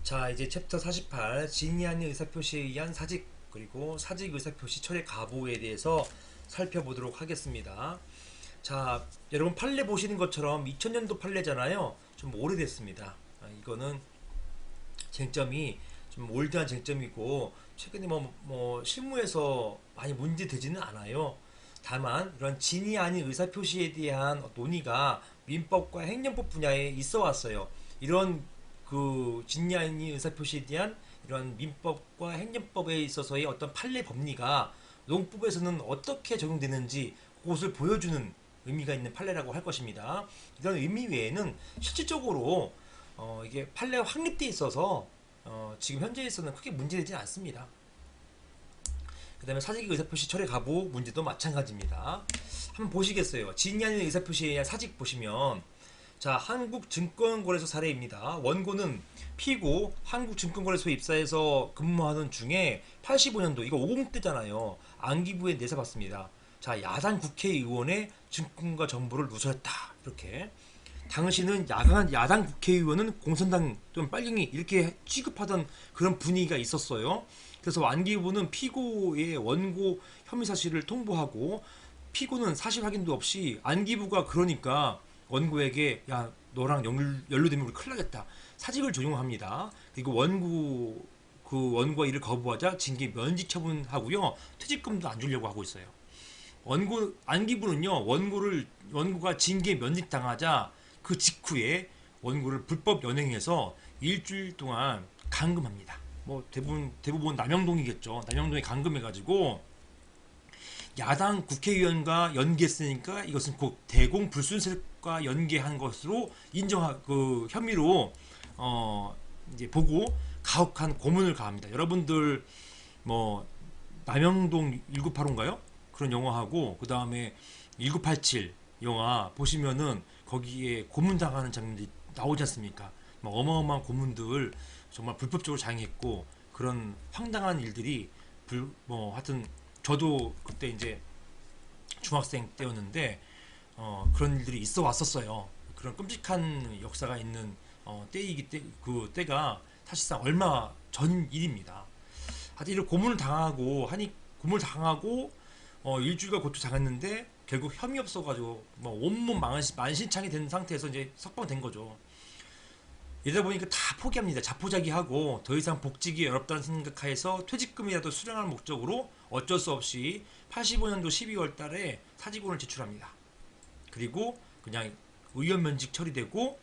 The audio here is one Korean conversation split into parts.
자, 이제 챕터 48 진위 아닌 의사표시에 의한 사직 그리고 사직 의사표시 철회 가부에 대해서 살펴보도록 하겠습니다. 자, 여러분 판례 보시는 것처럼 2000년도 판례잖아요. 좀 오래됐습니다. 이거는 쟁점이 좀 올드한 쟁점이고 최근에 뭐 실무에서 많이 문제되지는 않아요. 다만 이런 진위 아닌 의사표시에 대한 논의가 민법과 행정법 분야에 있어 왔어요. 이런 그 진위 아닌 의사표시에 대한 이런 민법과 행정법에 있어서의 어떤 판례 법리가 농법에서는 어떻게 적용되는지 그것을 보여주는 의미가 있는 판례라고 할 것입니다. 이런 의미 외에는 실질적으로 이게 판례가 확립돼 있어서 지금 현재에서는 크게 문제되지 않습니다. 그 다음에 사직 의사표시 철회 가부 문제도 마찬가지입니다. 한번 보시겠어요. 진위 아닌 의사표시에 의한 사직 보시면 자, 한국증권거래소 사례입니다. 원고는 피고 한국증권거래소에 입사해서 근무하는 중에 85년도 이거 50대잖아요. 안기부에 내세봤습니다. 자, 야당 국회의원의 증권과 정보를 누설했다. 이렇게. 당시는 야당 국회의원은 공산당 또는 빨갱이 이렇게 취급하던 그런 분위기가 있었어요. 그래서 안기부는 피고의 원고 혐의 사실을 통보하고 피고는 사실 확인도 없이 안기부가 그러니까 원고에게 야 너랑 연루되면 우리 큰일 나겠다 사직을 조용합니다. 그리고 원고가 이를 거부하자 징계 면직 처분하고요 퇴직금도 안 주려고 하고 있어요. 안기부는요 원고가 징계 면직 당하자 그 직후에 원고를 불법 연행해서 일주일 동안 감금합니다. 뭐 대부분 남영동이겠죠. 남영동에 감금해가지고 야당 국회의원과 연계했으니까 이것은 곧 대공불순세력과 연계한 것으로 그 혐의로 이제 보고 가혹한 고문을 가합니다. 여러분들 뭐 남영동 1985인가요? 그런 영화하고 그 다음에 1987 영화 보시면은 거기에 고문당하는 장면이 나오지 않습니까? 뭐 어마어마한 고문들 정말 불법적으로 장행했고 그런 황당한 일들이 뭐 하여튼 저도 그때 이제 중학생 때였는데 그런 일들이 있어 왔었어요. 그런 끔찍한 역사가 있는 그 때가 사실상 얼마 전 일입니다. 하여튼 이런 고문을 당하고 일주일간 고초 당했는데 결국 혐의 없어가지고 뭐 온몸 만신창이 된 상태에서 이제 석방된 거죠. 이러다 보니까 다 포기합니다. 자포자기하고 더 이상 복직이 어렵다는 생각하에서 퇴직금이라도 수령할 목적으로 어쩔 수 없이 85년도 12월 달에 사직원을 제출합니다. 그리고 그냥 의원 면직 처리되고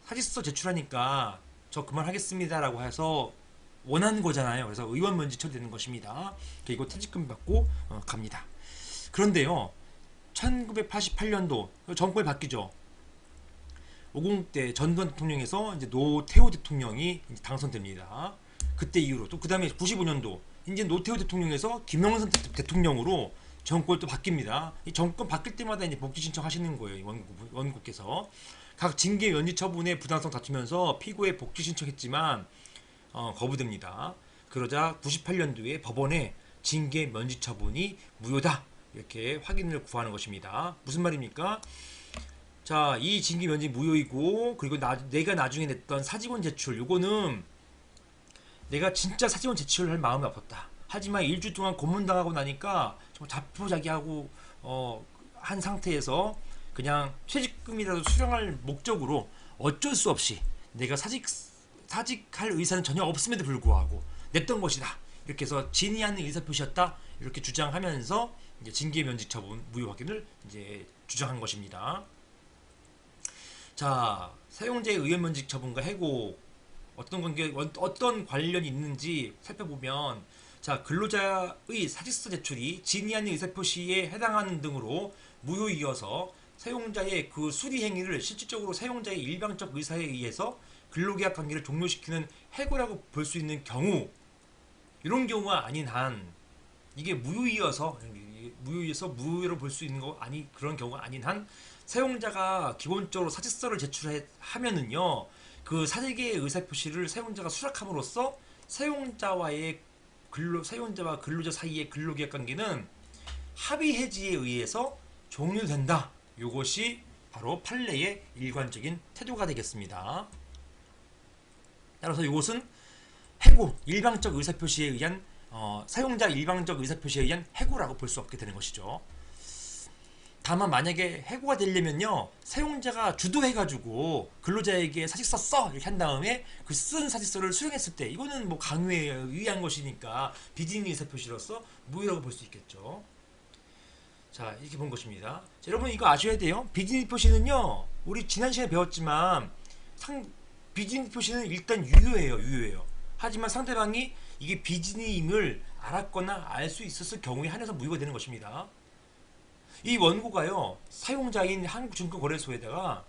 사직서 제출하니까 저 그만하겠습니다라고 해서 원하는 거잖아요. 그래서 의원 면직 처리되는 것입니다. 그리고 퇴직금 받고 갑니다. 그런데요. 1988년도 정권이 바뀌죠. 50대 전두환 대통령에서 이제 노태우 대통령이 당선됩니다. 그때 이후로 또 그 다음에 95년도 이제 노태우 대통령에서 김영삼 대통령으로 정권이 또 바뀝니다. 이 정권 바뀔 때마다 이제 복지 신청하시는 거예요. 원고께서 각 징계 면직 처분의 부당성 다투면서 피고에 복지 신청했지만 거부됩니다. 그러자 98년도에 법원에 징계 면직 처분이 무효다 이렇게 확인을 구하는 것입니다. 무슨 말입니까? 자, 이 징계 면직 무효이고 그리고 내가 나중에 냈던 사직원 제출 요거는 내가 진짜 사직원 제출할 마음이 없었다. 하지만 일주일 동안 고문당하고 나니까 정말 자포자기하고 한 상태에서 그냥 퇴직금이라도 수령할 목적으로 어쩔 수 없이 내가 사직할 의사는 전혀 없음에도 불구하고 냈던 것이다. 이렇게 해서 진위 않는 의사표시였다. 이렇게 주장하면서 이제 징계 면직 처분 무효 확인을 이제 주장한 것입니다. 자, 사용자의 의원 면직 처분과 해고 어떤 관련이 있는지 살펴보면 자, 근로자의 사직서 제출이 진위 아닌 의사표시에 해당하는 등으로 무효이어서 사용자의 그 수리 행위를 실질적으로 사용자의 일방적 의사에 의해서 근로계약 관계를 종료시키는 해고라고 볼 수 있는 경우 이런 경우가 아닌 한 이게 무효로 볼 수 있는 거 아니 그런 경우가 아닌 한 사용자가 기본적으로 사직서를 제출하면은요 그 사직의 의사표시를 사용자가 수락함으로써 사용자와 근로자 사이의 근로계약 관계는 합의 해지에 의해서 종료된다. 이것이 바로 판례의 일관적인 태도가 되겠습니다. 따라서 이것은 해고, 일방적 의사표시에 의한 사용자 일방적 의사표시에 의한 해고라고 볼 수 없게 되는 것이죠. 다만 만약에 해고가 되려면요, 사용자가 주도해가지고 근로자에게 사직서 써 이렇게 한 다음에 그 쓴 사직서를 수령했을 때 이거는 뭐 강요에 의한 것이니까 비진의 의사표시로서 무효라고 볼 수 있겠죠. 자, 이렇게 본 것입니다. 자, 여러분 이거 아셔야 돼요. 비진의 표시는요, 우리 지난 시간에 배웠지만 비진의 표시는 일단 유효해요. 하지만 상대방이 이게 비진의임을 알았거나 알 수 있었을 경우에 한해서 무효가 되는 것입니다. 이 원고가요, 사용자인 한국증권거래소에다가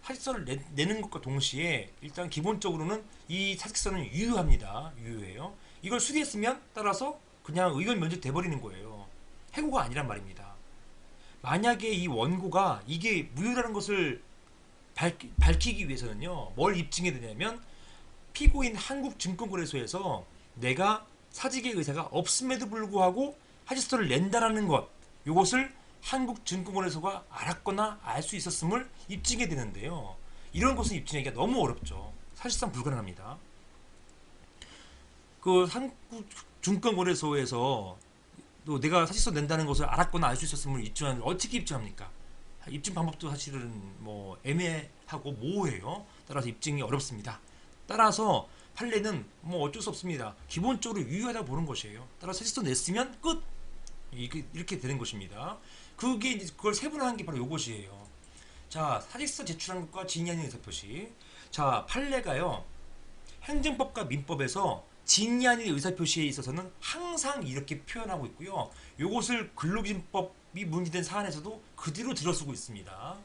사직서를 내는 것과 동시에 일단 기본적으로는 이 사직서는 유효해요. 이걸 수리했으면 따라서 그냥 의견 면제돼 버리는 거예요. 해고가 아니란 말입니다. 만약에 이 원고가 이게 무효라는 것을 밝히기 위해서는요, 뭘 입증해야 되냐면 피고인 한국증권거래소에서 내가 사직의 의사가 없음에도 불구하고 사직서를 낸다라는 것, 이것을 한국증권거래소가 알았거나 알 수 있었음을 입증해야 되는데요. 이런 것은 입증하기가 너무 어렵죠. 사실상 불가능합니다. 그 한국증권거래소에서 또 내가 사직서 낸다는 것을 알았거나 알 수 있었음을 입증하는, 어떻게 입증합니까? 입증 방법도 사실은 뭐 애매하고 모호해요. 따라서 입증이 어렵습니다. 따라서 판례는 뭐 어쩔 수 없습니다. 기본적으로 유효하다고 보는 것이에요. 따라서 사직서 냈으면 끝! 이렇게 되는 것입니다. 그걸 세분화한 게 바로 이것이에요. 자, 사직서 제출한 것과 진위 아닌 의사표시. 자, 판례가요, 행정법과 민법에서 진위 아닌 의사표시에 있어서는 항상 이렇게 표현하고 있고요. 이것을 근로기준법이 문제된 사안에서도 그대로 들어쓰고 있습니다.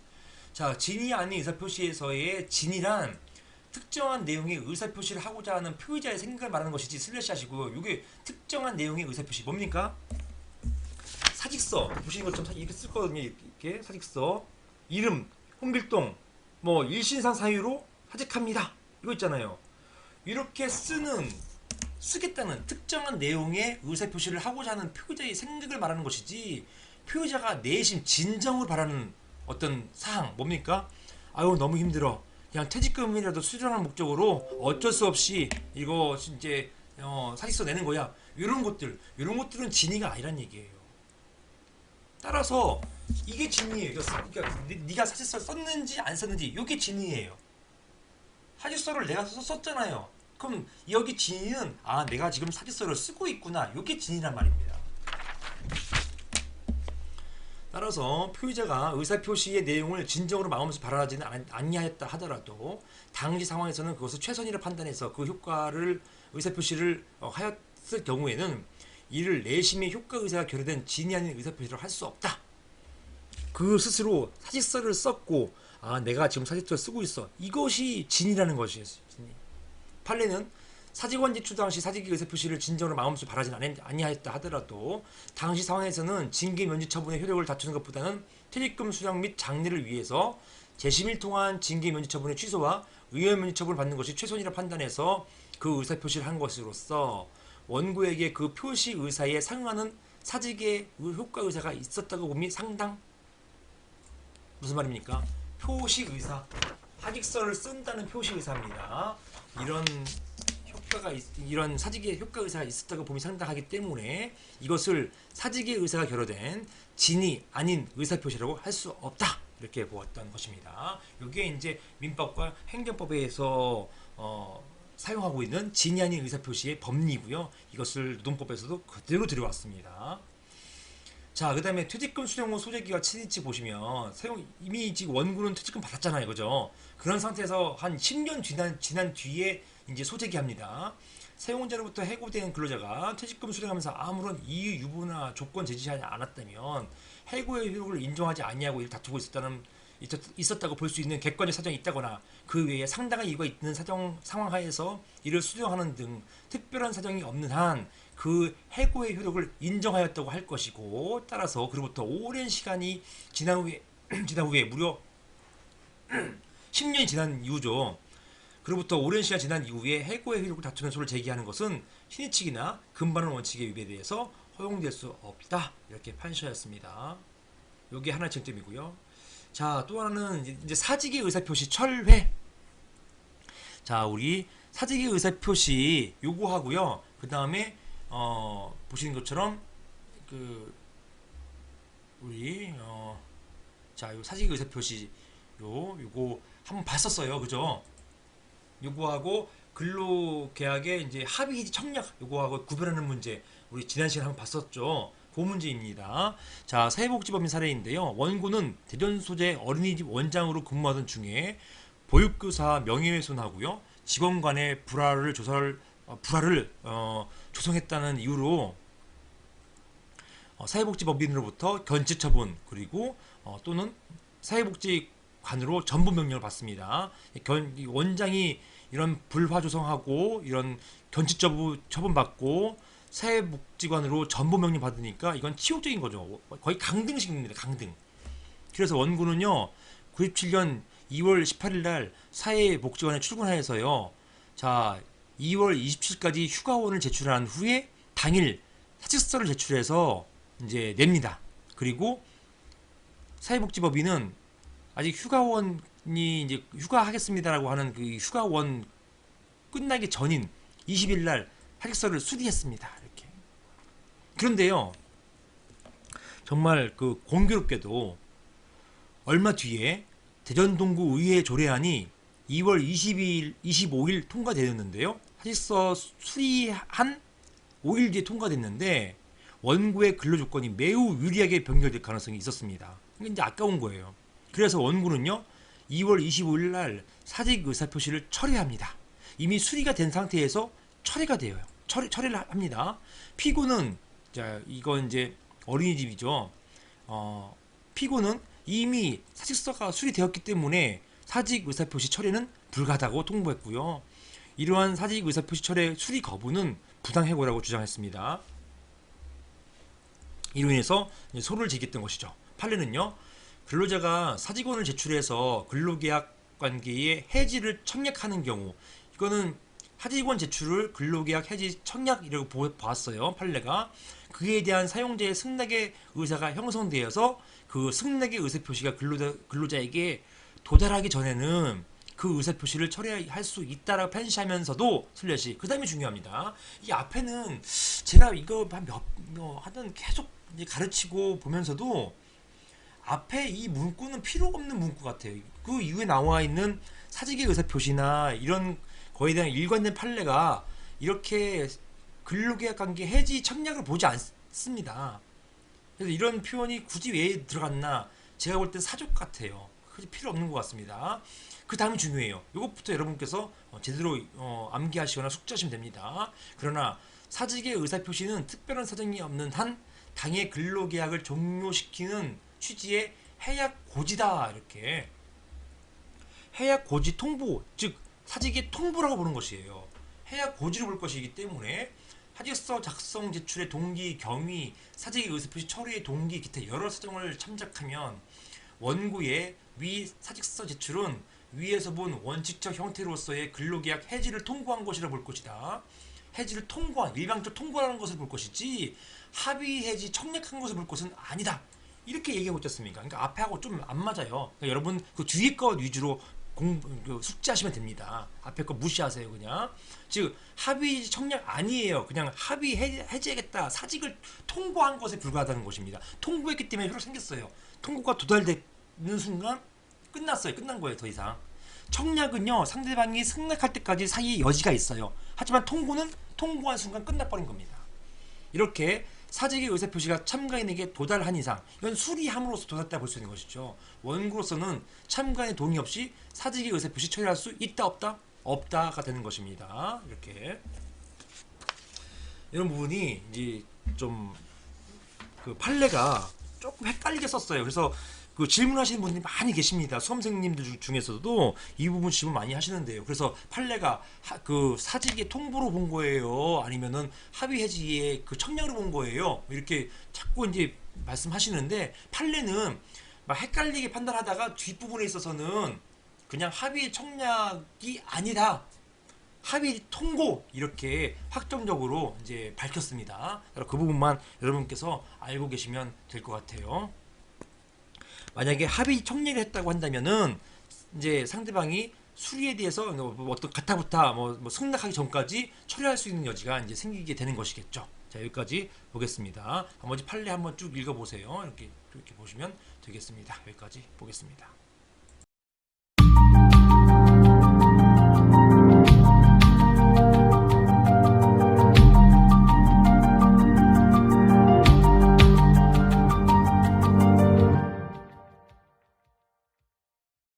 자, 진위 아닌 의사표시에서의 진위란 특정한 내용의 의사표시를 하고자 하는 표의자의 생각을 말하는 것이지 슬래시 하시고요. 이게 특정한 내용의 의사표시 뭡니까? 사직서 보시는 것처럼 이렇게 쓸 거거든요. 이렇게 사직서 이름 홍길동 뭐 일신상 사유로 사직합니다. 이거 있잖아요. 이렇게 쓰겠다는 특정한 내용의 의사표시를 하고자 하는 표의자의 생각을 말하는 것이지, 표의자가 내심 진정을 바라는 어떤 사항 뭡니까? 아유 너무 힘들어, 그냥 퇴직금이라도 수령할 목적으로 어쩔 수 없이 이거 이제 사직서 내는 거야. 이런 것들은 진위가 아니란 얘기예요. 따라서 이게 진위예요. 그러니까 네가 사직서를 썼는지 안 썼는지 이게 진위예요. 사직서를 내가 썼잖아요. 그럼 여기 진위는 내가 지금 사직서를 쓰고 있구나, 이게 진위란 말입니다. 따라서 표의자가 의사표시의 내용을 진정으로 마음에서 바라지는 아니하였다 하더라도 당시 상황에서는 그것을 최선이라 판단해서 그 효과를 의사표시를 하였을 경우에는 이를 내심의 효과 의사가 결여된 진위 아닌 의사표시를 할 수 없다. 그 스스로 사직서를 썼고 내가 지금 사직서를 쓰고 있어, 이것이 진위라는 것이에요. 진위. 판례는 사직원 제출 당시 사직의 의사표시를 진정으로 마음속에 바라지는 아니하였다 하더라도 당시 상황에서는 징계 면제 처분의 효력을 다투는 것보다는 퇴직금 수령 및 장려를 위해서 재심을 통한 징계 면제 처분의 취소와 의원 면제 처분을 받는 것이 최선이라 판단해서 그 의사표시를 한 것으로서 원고에게 그 표시 의사에 상응하는 사직의 효과 의사가 있었다고 봄이 상당. 무슨 말입니까? 표시 의사, 사직서를 쓴다는 표시 의사입니다. 이런 사직의 효과 의사가 있었다고 봄이 상당하기 때문에 이것을 사직의 의사가 결여된 진위 아닌 의사표시라고 할 수 없다, 이렇게 보았던 것입니다. 이게 이제 민법과 행정법에서 사용하고 있는 진위 아닌 의사표시의 법리고요. 이것을 노동법에서도 그대로 들여왔습니다. 자, 그 다음에 퇴직금 수령 후 소재기가 7일치 보시면 이미 지금 원고는 퇴직금 받았잖아요, 그죠? 그런 상태에서 한 10년 지난 뒤에 이제 소재기 합니다. 사용자로부터 해고된 근로자가 퇴직금 수령하면서 아무런 이유 유보나 조건 제시하지 않았다면 해고의 효력을 인정하지 아니하고 이를 다투고 있었다고 볼 수 있는 객관적 사정이 있다거나 그 외에 상당한 이유가 있는 상황 하에서 이를 수령하는 등 특별한 사정이 없는 한 그 해고의 효력을 인정하였다고 할 것이고, 따라서 그로부터 오랜 시간이 지난 후에 무려 10년이 지난 이후죠. 그로부터 오랜 시간 지난 이후에 해고의 효력을 다투는 소를 제기하는 것은 신의칙이나 금반원 원칙의 위배에 대해서 허용될 수 없다, 이렇게 판시하였습니다. 이게 하나의 쟁점이고요. 자, 또 하나는 이제 사직의 의사표시 철회. 자, 우리 사직의 의사표시 요구하고요. 그 다음에 보시는 것처럼 그 우리 자, 요 사직의 의사표시 요거 한번 봤었어요, 그죠? 요거하고 근로계약의 이제 합의 청약 요거하고 구별하는 문제 우리 지난 시간에 한번 봤었죠. 그 문제입니다. 자, 사회복지법인 사례인데요. 원고는 대전 소재 어린이집 원장으로 근무하던 중에 보육교사 명예훼손하고요. 직원 간의 불화를 조성했다는 이유로 사회복지법인으로부터 견제처분 그리고 또는 사회복지관으로 전부 명령을 받습니다. 원장이 이런 불화 조성하고 이런 견제처분 받고 사회복지관으로 전부 명령 받으니까 이건 치욕적인 거죠. 거의 강등식입니다. 강등. 그래서 원고는요 97년 2월 18일 날 사회복지관에 출근하여서요. 자 2월 27일까지 휴가원을 제출한 후에 당일 사직서를 제출해서 이제 냅니다. 그리고 사회복지법인은 아직 휴가원이 이제 휴가하겠습니다라고 하는 그 휴가원 끝나기 전인 20일 날 사직서를 수리했습니다. 이렇게. 그런데요, 정말 그 공교롭게도 얼마 뒤에 대전동구 의회 조례안이 2월 25일 통과되었는데요. 사직서 수리한 5일 뒤에 통과됐는데 원고의 근로조건이 매우 유리하게 변경될 가능성이 있었습니다. 이게 이제 아까운 거예요. 그래서 원고는요 2월 25일 날 사직 의사표시를 철회합니다. 이미 수리가 된 상태에서 철회가 돼요. 철회를 합니다. 피고는 자 이건 이제 어린이집이죠. 피고는 이미 사직서가 수리되었기 때문에 사직 의사표시 철회는 불가하다고 통보했고요. 이러한 사직 의사표시 철회 수리 거부는 부당해고라고 주장했습니다. 이로 인해서 소를 제기했던 것이죠. 판례는요. 근로자가 사직원을 제출해서 근로계약 관계의 해지를 청약하는 경우 이거는 사직원 제출을 근로계약 해지 청약이라고 보았어요. 판례가. 그에 대한 사용자의 승낙의 의사가 형성되어서 그 승낙의 의사표시가 근로자에게 도달하기 전에는 그 의사표시를 처리할 수 있다라고 편시하면서도 슬래시 그 다음이 중요합니다. 이 앞에는 제가 이거 하던 계속 가르치고 보면서도 앞에 이 문구는 필요가 없는 문구 같아요. 그 이후에 나와 있는 사직의 의사표시나 이런 거에 대한 일관된 판례가 이렇게 근로계약 관계 해지 청약을 보지 않습니다. 그래서 이런 표현이 굳이 왜 들어갔나 제가 볼 땐 사족 같아요. 그게 필요 없는 것 같습니다. 그 다음이 중요해요. 이것부터 여러분께서 제대로 암기하시거나 숙지하시면 됩니다. 그러나 사직의 의사표시는 특별한 사정이 없는 한 당의 근로계약을 종료시키는 취지의 해약 고지다. 이렇게 해약 고지 통보, 즉 사직의 통보라고 보는 것이에요. 해약 고지로 볼 것이기 때문에 사직서 작성 제출의 동기, 경위, 사직의 의사표시 처리의 동기, 기타 여러 사정을 참작하면 원고의 위 사직서 제출은 위에서 본 원칙적 형태로서의 근로계약 해지를 통보한 것이라 볼 것이다. 해지를 통보한, 일방적 통보하는 것을 볼 것이지 합의 해지 청약한 것을 볼 것은 아니다. 이렇게 얘기하고 있지 않습니까? 그러니까 앞에하고 좀 안 맞아요. 그러니까 여러분 그 뒤에 것 위주로 숙지하시면 됩니다. 앞에 거 무시하세요. 그냥 즉 합의 청약 아니에요. 그냥 합의 해지하겠다. 사직을 통보한 것에 불과하다는 것입니다. 통보했기 때문에 효력 생겼어요. 통보가 도달되는 순간 끝났어요. 끝난 거예요. 더 이상 청약은요 상대방이 승낙할 때까지 사이에 여지가 있어요. 하지만 통보는 통보한 순간 끝나버린 겁니다. 이렇게 사직의 의사표시가 참가인에게 도달한 이상 이건 수리함으로써 도달했다 볼 수 있는 것이죠. 원고로서는 참가인의 동의 없이 사직의 의사표시 처리할 수 있다 없다? 없다가 되는 것입니다. 이렇게 이런 부분이 이제 좀 그 판례가 조금 헷갈리게 썼어요. 그래서 그 질문하시는 분들이 많이 계십니다. 수험생님들 중에서도 이 부분 질문 많이 하시는데요. 그래서 판례가 그 사직의 통보로 본 거예요? 아니면은 합의 해지의 그 청약으로 본 거예요? 이렇게 자꾸 이제 말씀하시는데 판례는 막 헷갈리게 판단하다가 뒷부분에 있어서는 그냥 합의 청약이 아니다. 합의 통고 이렇게 확정적으로 이제 밝혔습니다. 그 부분만 여러분께서 알고 계시면 될 것 같아요. 만약에 합의 청약을 했다고 한다면은 이제 상대방이 수리에 대해서 뭐 어떤 가타부타 뭐 승낙하기 전까지 처리할 수 있는 여지가 이제 생기게 되는 것이겠죠. 자, 여기까지 보겠습니다. 나머지 판례 한번 쭉 읽어보세요. 이렇게 보시면 되겠습니다. 여기까지 보겠습니다.